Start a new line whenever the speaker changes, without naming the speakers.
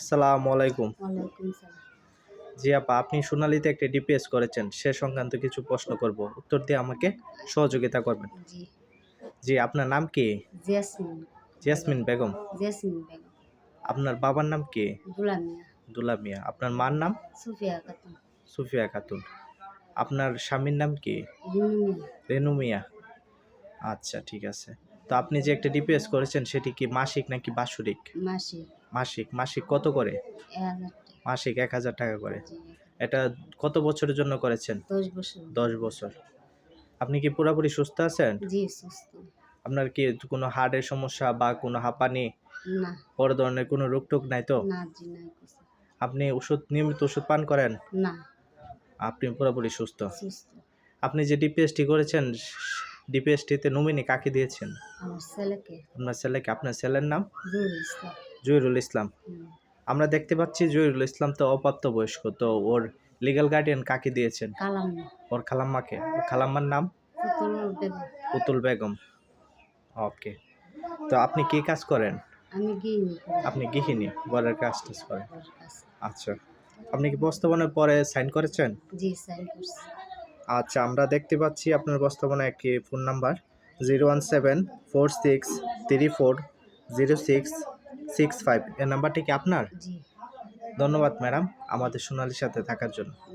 আসসালামু আলাইকুম।
ওয়ালাইকুম সালাম।
জি আপা, আপনি সোনালীতে একটা ডিপিএস করেছেন। সে সংক্রান্ত কিছু প্রশ্ন করব। উত্তর দিয়ে আমাকে সহযোগিতা করবেন।
জি,
জি, আপনার নাম কি?
Jasmine Begum.
Jasmine Begum.
Jasmine Begum.
আপনার বাবার নাম কি?
দুলা মিয়া।
দুলা মিয়া। আপনার মার নাম?
সুফিয়া খাতুন।
সুফিয়া খাতুন। আপনার স্বামীর নাম কি?
রিনু মিয়া।
রেনু মিয়া। আচ্ছা, ঠিক আছে। তো আপনি যে একটা ডিপিএস করেছেন সেটি কি মাসিক নাকি বাৎসরিক?
মাসি
মাসিক। মাসিক কত করে?
1000 টাকা।
মাসিক ১,০০০ টাকা করে।
জি,
এটা কত বছরের জন্য করেছেন?
10 বছর।
১০ বছর। আপনি কি পুরাপুরি সুস্থ আছেন?
জি, সুস্থ।
আপনার কি কোনো হার্টের সমস্যা বা কোনো হাঁপানি,
না,
বড় ধরনের কোনো রোগ-টোগ নাই তো?
না জি নাই কিছু।
আপনি নিয়মিত ওষুধ পান করেন?
না,
আপনি পুরোপুরি সুস্থ।
সুস্থ।
আপনি যে ডিপিএসটি করেছেন, ডিপিএসটিতে নমিনি কাকে দিয়েছেন?
আমার ছেলেকে
আপনার ছেলেকে। আপনার ছেলের নাম?
জহুরুল ইসলাম।
জহিরুল ইসলাম।
হুম,
আমরা দেখতে পাচ্ছি জহিরুল ইসলাম তো অপ্রাপ্তবয়স্ক। তো ওর লিগ্যাল গার্ডিয়ান কাকে দিয়েছেন?
কালাম্মা।
ওর খালাম্মাকে। ওর খালাম্মার নাম?
পুতুল বেগম।
পুতুল বেগম। ওকে। তো আপনি কি কাজ করেন?
আমি গৃহিণী করি।
আপনি গৃহিণী, ঘরের কাজ-টাজ করেন।
ওর কাছে।
আচ্ছা। আপনি কি বস্তাবনের পরে সাইন করেছেন?
জি, সাইন করছি।
আচ্ছা, আমরা দেখতে পাচ্ছি আপনার বস্তাবনায় একটি ফোন নাম্বার 01746340665। এই নাম্বারটি কি আপনার?
জি।
ধন্যবাদ ম্যাডাম আমাদের সোনালীর সাথে থাকার জন্য।